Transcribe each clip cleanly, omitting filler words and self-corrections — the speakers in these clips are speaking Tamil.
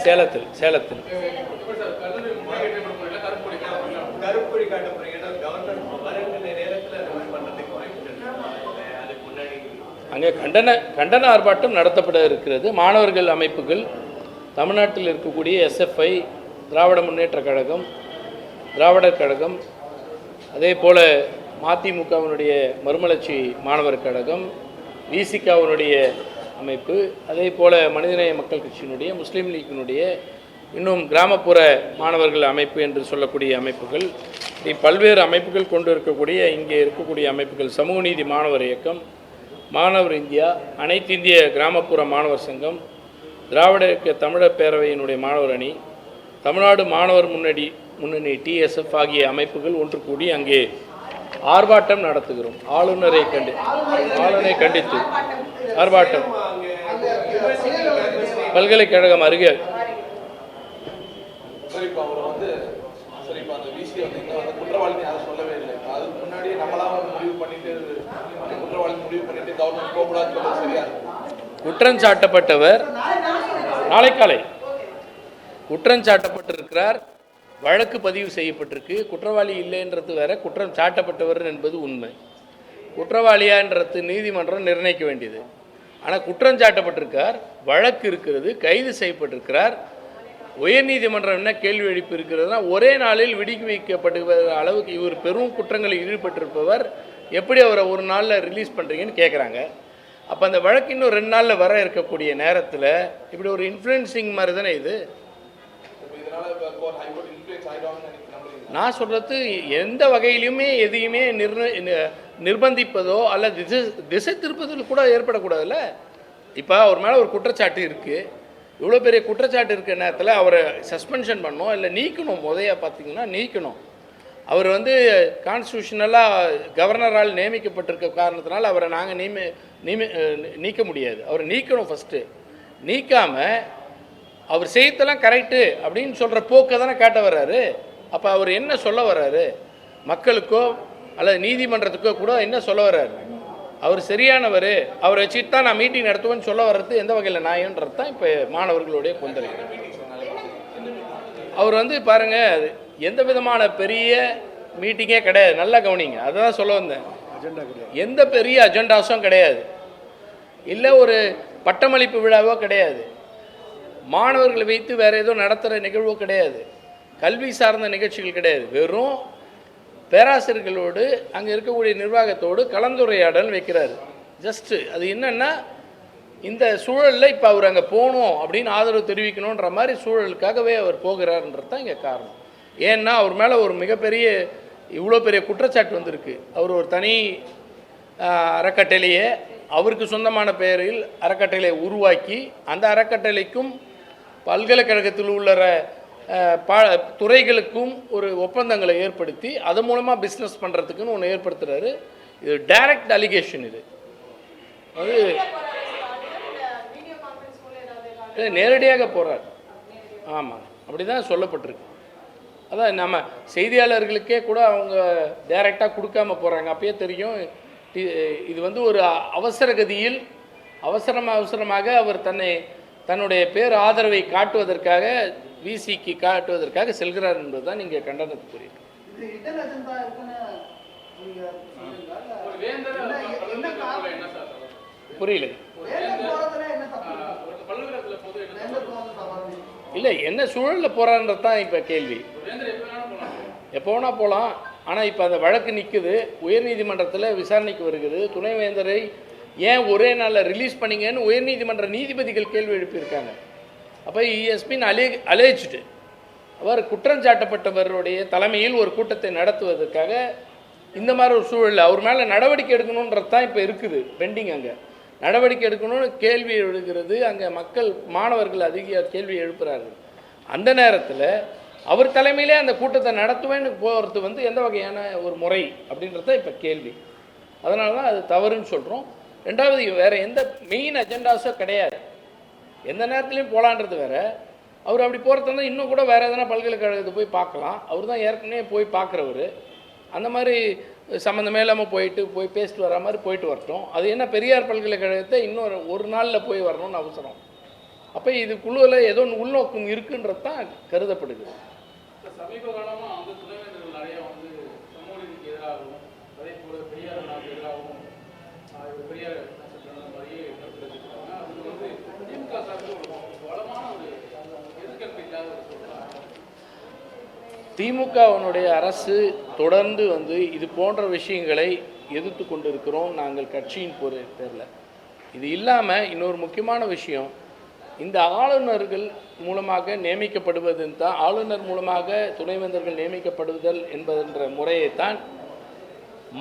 சேலத்தில் சேலத்தில் அங்கே கண்டன ஆர்ப்பாட்டம் நடத்தப்பட இருக்கிறது. மாணவர்கள் அமைப்புகள், தமிழ்நாட்டில் இருக்கக்கூடிய எஸ்எஃப்ஐ, திராவிட முன்னேற்ற கழகம், திராவிடர் கழகம், அதே போல் மதிமுகவினுடைய மறுமலர்ச்சி மாணவர் கழகம், விசிகாவினுடைய அமைப்பு, அதே போல் மனிதநேய மக்கள் கட்சியினுடைய, முஸ்லீம் லீக்கினுடைய, இன்னும் கிராமப்புற மாணவர்கள் அமைப்பு என்று சொல்லக்கூடிய அமைப்புகள், பல்வேறு அமைப்புகள் கொண்டு இருக்கக்கூடிய இங்கே இருக்கக்கூடிய அமைப்புகள், சமூக நீதி மாணவர் இயக்கம், மாணவர் இந்தியா, அனைத்து இந்திய கிராமப்புற மாணவர் சங்கம், திராவிட இயக்க தமிழர் பேரவையினுடைய மாணவர் அணி, தமிழ்நாடு மாணவர் முன்னணி டிஎஸ்எஃப் ஆகிய அமைப்புகள் ஒன்று கூடி அங்கே ஆர்ப்பாட்டம் நடத்துகிறோம். ஆளுநரை கண்டித்து ஆர்ப்பாட்டம் பல்கலைக்கழகம் அருகே. குற்றம் சாட்டப்பட்டவர் நாளை காலை குற்றம் சாட்டப்பட்டிருக்கிறார். வழக்கு பதிவு செய்யப்பட்டிருக்கு. குற்றவாளி இல்லைன்றது வேற, குற்றம் சாட்டப்பட்டவர் என்பது உண்மை. குற்றவாளியான்றது நீதிமன்றம் நிர்ணயிக்க வேண்டியது. ஆனால் குற்றம் சாட்டப்பட்டிருக்கார், வழக்கு இருக்கிறது, கைது செய்யப்பட்டிருக்கிறார். உயர்நீதிமன்றம் என்ன கேள்வி எழுப்பி இருக்கிறதுனா, ஒரே நாளில் விடுவிக்க வைக்கப்படுகிற அளவுக்கு இவர் பெரும் குற்றங்களில் ஈடுபட்டிருப்பவர், எப்படி அவரை ஒரு நாளில் ரிலீஸ் பண்ணுறீங்கன்னு கேட்குறாங்க. அப்போ அந்த வழக்கு இன்னும் 2 நாளில் வர இருக்கக்கூடிய நேரத்தில் இப்படி ஒரு இன்ஃப்ளூயன்சிங் மாதிரி தானே இது. நான் சொல்கிறது, எந்த வகையிலுமே எதையுமே நிர்பந்திப்பதோ அல்லது திசை திருப்பதில் கூட ஏற்படக்கூடாதுல்ல. இப்போ அவர் மேலே ஒரு குற்றச்சாட்டு இருக்குது. இவ்வளோ பெரிய குற்றச்சாட்டு இருக்கிற நேரத்தில் அவரை சஸ்பென்ஷன் பண்ணணும், இல்லை நீக்கணும். பார்த்தீங்கன்னா நீக்கணும். அவர் கான்ஸ்டியூஷனலாக கவர்னரால் நியமிக்கப்பட்டிருக்க காரணத்தினால அவரை நாங்கள் நீக்க முடியாது. அவரை நீக்கணும். ஃபஸ்ட்டு நீக்காமல் அவர் செய்யத்தெல்லாம் கரெக்டு அப்படின்னு சொல்கிற போக்கை தானே காட்ட வர்றாரு. அப்போ அவர் என்ன சொல்ல வர்றாரு? மக்களுக்கோ அல்லது நீதிமன்றத்துக்கோ கூட என்ன சொல்ல வர்றாரு? அவர் சரியானவர், அவரை வச்சுட்டு தான் நான் மீட்டிங் நடத்துவேன்னு சொல்ல வர்றது எந்த வகையில் நியாயன்றது தான் இப்போ மாணவர்களுடைய கொந்தளை. அவர் பாருங்கள், எந்த விதமான பெரிய மீட்டிங்கே கிடையாது. நல்லா கவனிங்க, அதுதான் சொல்ல வந்தேன். எந்த பெரிய அஜெண்டாஸும் கிடையாது, இல்லை ஒரு பட்டமளிப்பு விழாவோ கிடையாது, மாணவர்களை வைத்து வேறு ஏதோ நடத்துகிற நிகழ்வோ கிடையாது, கல்வி சார்ந்த நிகழ்ச்சிகள் கிடையாது. வெறும் பேராசிரியர்களோடு அங்கே இருக்கக்கூடிய நிர்வாகத்தோடு கலந்துரையாடல் வைக்கிறாரு. ஜஸ்ட்டு அது என்னென்னா, இந்த சூழலில் இப்போ அவர் அங்கே போகணும் அப்படின்னு ஆதரவு தெரிவிக்கணுன்ற மாதிரி சூழலுக்காகவே அவர் போகிறார்ன்றது தான் இங்கே காரணம். ஏன்னா அவர் மேலே ஒரு மிகப்பெரிய இவ்வளோ பெரிய குற்றச்சாட்டு வந்திருக்கு. அவர் ஒரு தனி அறக்கட்டளையை அவருக்கு சொந்தமான பெயரில் அறக்கட்டளையை உருவாக்கி, அந்த அறக்கட்டளைக்கும் பல்கலைக்கழகத்தில் உள்ள துறைகளுக்கும் ஒரு ஒப்பந்தங்களை ஏற்படுத்தி அது மூலமாக பிஸ்னஸ் பண்ணுறதுக்குன்னு ஒன்று ஏற்படுத்துகிறாரு. இது டைரக்ட் அலிகேஷன். இது நேரடியாக போகிறார். ஆமாம், அப்படி தான் சொல்லப்பட்டிருக்கு. அதான் நம்ம செய்தியாளர்களுக்கே கூட அவங்க டைரெக்டாக கொடுக்காம போகிறாங்க. அப்பயே தெரியும் இது ஒரு அவசர கதியில் அவசரமாக அவர் தன்னுடைய பேர் ஆதரவை காட்டுவதற்காக, விசிக்கு காட்டுவதற்காக செல்கிறார் என்பது தான் நீங்கள் கண்டனத்துக்குரிய. புரியல. இல்லை, என்ன சூழலில் போகிறான்றது தான் இப்போ கேள்வி. எப்போ வேணால் போகலாம். ஆனால் இப்போ அந்த வழக்கு நிற்குது, உயர்நீதிமன்றத்தில் விசாரணைக்கு வருகிறது. துணைவேந்தரை ஏன் ஒரே நாளில் ரிலீஸ் பண்ணிங்கன்னு உயர்நீதிமன்ற நீதிபதிகள் கேள்வி எழுப்பியிருக்காங்க. அப்போ இஎஸ்பின் அலேஜ்டு அவர் குற்றம் சாட்டப்பட்டவருடைய தலைமையில் ஒரு கூட்டத்தை நடத்துவதற்காக இந்த மாதிரி ஒரு சூழலில் அவர் மேலே நடவடிக்கை எடுக்கணுன்றது தான் இப்போ இருக்குது பெண்டிங். அங்கே நடவடிக்கை எடுக்கணும்னு கேள்வி எழுகிறது. அங்கே மாணவர்கள் அதிக கேள்வி எழுப்புகிறார்கள். அந்த நேரத்தில் அவர் தலைமையிலே அந்த கூட்டத்தை நடத்துவேன்னு போகிறது எந்த வகையான ஒரு முறை அப்படின்றது தான் இப்போ கேள்வி. அதனால தான் அது தவறுன்னு சொல்கிறோம். ரெண்டாவது, வேறு எந்த மெயின் அஜெண்டாஸோ கிடையாது. எந்த நேரத்துலையும் போகலான்றது வேறு. அவர் அப்படி போகிறது இன்னும் கூட வேறு எதனா பல்கலைக்கழகத்தை போய் பார்க்கலாம். அவர் தான் ஏற்கனவே போய் பார்க்குறவர். அந்த மாதிரி சம்மந்தமே இல்லாமல் போய் பேசிட்டு வர மாதிரி போயிட்டு வரட்டும். அது என்ன, பெரியார் பல்கலைக்கழகத்தை இன்னும் ஒரு நாளில் போய் வரணும்னு அவசரம். அப்போ இதுக்குள்ள ஏதோ உள்நோக்கம் இருக்குன்றது தான் கருதப்படுகிறது. சமீப காலமாக வந்து துணைவேந்தர்கள் நிறைய வந்து சமூக நீதிக்கு எதிராகவும் அதே போல பெரியார் எதிராகவும் பெரியார் மாதிரியே கருத்துருக்காங்க. அது வந்து திமுக சார்பில் ஒரு பலமான ஒரு எதிர்கல்வி இல்லாத ஒரு சூழ்நிலை. திமுகவினுடைய அரசு தொடர்ந்து வந்து இது போன்ற விஷயங்களை எதிர்த்து கொண்டு இருக்கிறோம் நாங்கள் கட்சியின் பேரில். இது இல்லாமல் இன்னொரு முக்கியமான விஷயம், இந்த ஆளுநர்கள் மூலமாக நியமிக்கப்படுவதுன்னு தான், ஆளுநர் மூலமாக துணைவேந்தர்கள் நியமிக்கப்படுதல் என்பதென்ற முறையைத்தான்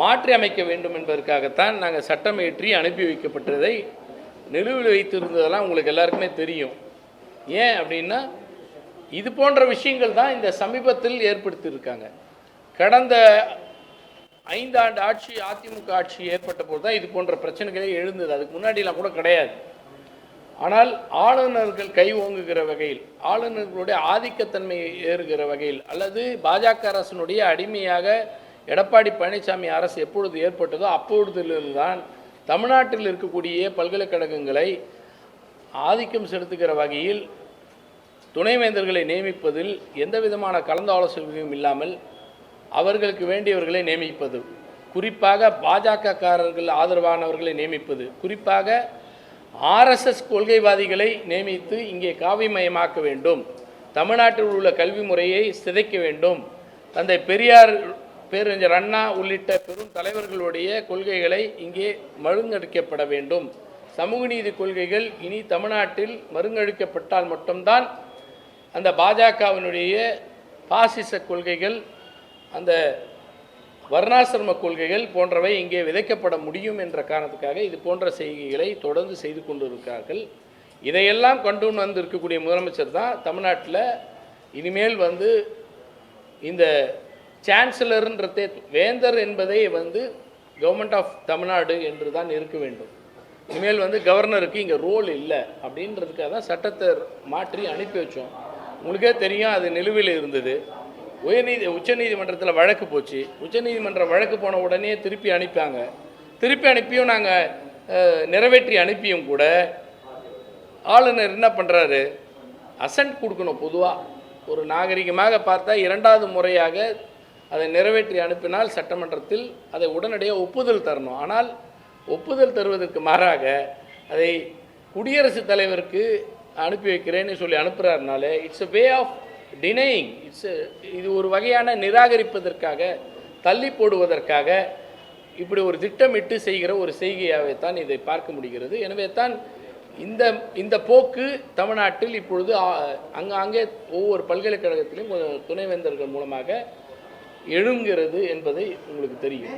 மாற்றி அமைக்க வேண்டும் என்பதற்காகத்தான் நாங்கள் சட்டம் இயற்றி அனுப்பி வைக்கப்பட்டதை நிலுவில் வைத்திருந்ததெல்லாம் உங்களுக்கு எல்லாருக்குமே தெரியும். ஏன் அப்படின்னா இது போன்ற விஷயங்கள் தான் இந்த சமீபத்தில் ஏற்படுத்தியிருக்காங்க. கடந்த 5 ஆண்டு ஆட்சி, அதிமுக ஆட்சி ஏற்பட்ட போது தான் இது போன்ற பிரச்சனைகளே எழுந்தது. அதுக்கு முன்னாடிலாம் கூட கிடையாது. ஆனால் ஆளுநர்கள் கை ஓங்குகிற வகையில், ஆளுநர்களுடைய ஆதிக்கத்தன்மை ஏறுகிற வகையில், அல்லது பாஜக அரசினுடைய அடிமையாக எடப்பாடி பழனிசாமி அரசு எப்பொழுது ஏற்பட்டதோ அப்பொழுதிலிருந்து தான் தமிழ்நாட்டில் இருக்கக்கூடிய பல்கலைக்கழகங்களை ஆதிக்கம் செலுத்துகிற வகையில் துணைவேந்தர்களை நியமிப்பதில் எந்த விதமான கலந்து ஆலோசனையும் இல்லாமல் அவர்களுக்கு வேண்டியவர்களை நியமிப்பது, குறிப்பாக பாஜகக்காரர்கள் ஆதரவானவர்களை நியமிப்பது, குறிப்பாக ஆர்எஸ்எஸ் கொள்கைவாதிகளை நியமித்து இங்கே காவிமயமாக்க வேண்டும், தமிழ்நாட்டில் உள்ள கல்வி முறையை சிதைக்க வேண்டும், தந்தை பெரியார், பேரறிஞர் அண்ணா உள்ளிட்ட பெரும் தலைவர்களுடைய கொள்கைகளை இங்கே மழுங்கடிக்கப்பட வேண்டும், சமூக நீதி கொள்கைகள் இனி தமிழ்நாட்டில் மருங்கடிக்கப்பட்டால் மட்டும்தான் அந்த பாஜகவினுடைய பாசிச கொள்கைகள், அந்த வர்ணாசிரம கொள்கைகள் போன்றவை இங்கே விதைக்கப்பட முடியும் என்ற காரணத்துக்காக இது போன்ற செய்கைகளை தொடர்ந்து செய்து கொண்டு இருக்கிறார்கள். இதையெல்லாம் கொண்டு வந்து இருக்கக்கூடிய முதலமைச்சர் தான் தமிழ்நாட்டில் இனிமேல் வந்து இந்த சான்சலர்ன்றதே, வேந்தர் என்பதை வந்து கவர்மெண்ட் ஆஃப் தமிழ்நாடு என்று தான் இருக்க வேண்டும். இனிமேல் வந்து கவர்னருக்கு இங்கே ரோல் இல்லை அப்படின்றதுக்காக தான் சட்டத்தை மாற்றி அனுப்பி வச்சோம். உங்களுக்கே தெரியும், அது நிலுவையில் இருந்தது. உச்சநீதிமன்றத்தில் வழக்கு போச்சு. உச்சநீதிமன்ற வழக்கு போன உடனே திருப்பி அனுப்பியாங்க. திருப்பி அனுப்பியும் நாங்கள் நிறைவேற்றி அனுப்பியும் கூட ஆளுநர் என்ன பண்ணுறாரு, அசன்ட் கொடுக்கணும். பொதுவாக ஒரு நாகரிகமாக பார்த்தா 2வது முறையாக அதை நிறைவேற்றி அனுப்பினால் சட்டமன்றத்தில் அதை உடனடியாக ஒப்புதல் தரணும். ஆனால் ஒப்புதல் தருவதற்கு மாறாக அதை குடியரசுத் தலைவருக்கு அனுப்பி வைக்கிறேன்னு சொல்லி அனுப்புகிறாருனால it's a way of denying. இது ஒரு வகையான நிராகரிப்பதற்காக, தள்ளி போடுவதற்காக இப்படி ஒரு திட்டமிட்டு செய்கிற ஒரு செய்கையாகவே தான் இதை பார்க்க முடிகிறது. எனவே தான் இந்த போக்கு தமிழ்நாட்டில் இப்பொழுது அங்கே ஒவ்வொரு பல்கலைக்கழகத்திலும் துணைவேந்தர்கள் மூலமாக எழுங்கிறது என்பதை உங்களுக்கு தெரியும்.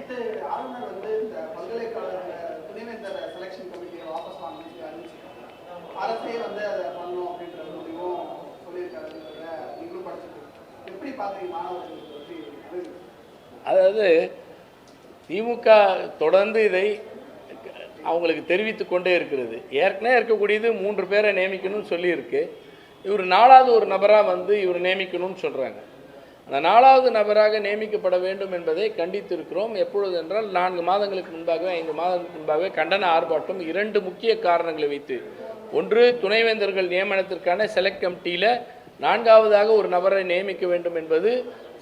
அதாவது திமுக தொடர்ந்து இதை அவங்களுக்கு தெரிவித்து கொண்டே இருக்கிறது. ஏற்கனவே இருக்கக்கூடியது 3 பேரை நியமிக்கணும்னு சொல்லியிருக்கு. இவர் 4வது ஒரு நபராக வந்து இவர் நியமிக்கணும்னு சொல்கிறாங்க. அந்த 4வது நபராக நியமிக்கப்பட வேண்டும் என்பதை கண்டித்திருக்கிறோம். எப்பொழுது என்றால் 4 மாதங்களுக்கு முன்பாகவே 5 மாதங்களுக்கு முன்பாகவே கண்டன ஆர்ப்பாட்டம் 2 முக்கிய காரணங்களை வைத்து. ஒன்று, துணைவேந்தர்கள் நியமனத்திற்கான செலக்ட் கமிட்டியில் 4வதாக ஒரு நபரை நியமிக்க வேண்டும் என்பது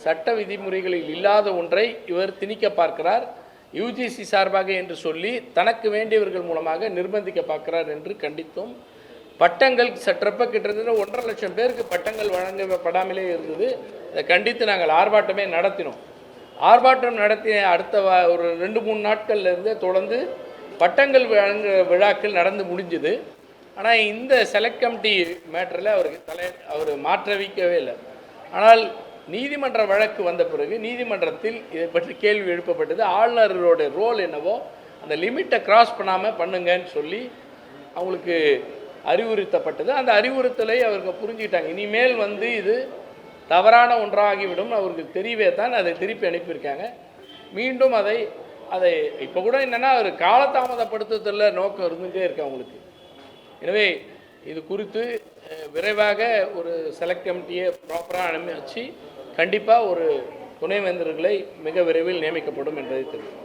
சட்ட விதிமுறைகளில் இல்லாத ஒன்றை இவர் திணிக்க பார்க்கிறார். யுஜிசி சார்பாக என்று சொல்லி தனக்கு வேண்டியவர்கள் மூலமாக நிர்பந்திக்க பார்க்கிறார் என்று கண்டித்தோம். பட்டங்கள் சற்றப்ப கிட்டத்தட்ட 1.5 லட்சம் பேருக்கு பட்டங்கள் வழங்கப்படாமலே இருந்தது. அதை கண்டித்து நாங்கள் ஆர்ப்பாட்டமே நடத்தினோம். ஆர்ப்பாட்டம் நடத்திய அடுத்த ஒரு 2-3 நாட்கள்லேருந்து தொடர்ந்து பட்டங்கள் வழங்க விழாக்கள் நடந்து முடிஞ்சுது. ஆனால் இந்த செலக்ட் கமிட்டி மேட்டரில் அவர் மாற்றவிக்கவே இல்லை. ஆனால் நீதிமன்ற வழக்கு வந்த பிறகு நீதிமன்றத்தில் இதை பற்றி கேள்வி எழுப்பப்பட்டது. ஆளுநரோட ரோல் என்னவோ அந்த லிமிட்டை கிராஸ் பண்ணாமல் பண்ணுங்கன்னு சொல்லி அவங்களுக்கு அறிவுறுத்தப்பட்டது. அந்த அறிவுறுத்தலை அவர்கள் புரிஞ்சுக்கிட்டாங்க. இனிமேல் வந்து இது தவறான ஒன்றாகிவிடும் அவருக்கு தெரியவே தான் அதை திருப்பி அனுப்பியிருக்காங்க. மீண்டும் அதை இப்போ கூட என்னென்னா அவர் காலதாமதப்படுத்துறதில் நோக்கம் இருந்துகிட்டே இருக்கு அவங்களுக்கு. எனவே இது குறித்து விரைவாக ஒரு செலக்ட் கமிட்டியை ப்ராப்பராக அனுப்பி வச்சு கண்டிப்பாக ஒரு துணைவேந்தர்களை மிக விரைவில் நியமிக்கப்படும் என்பதை தெரிவிக்கும்.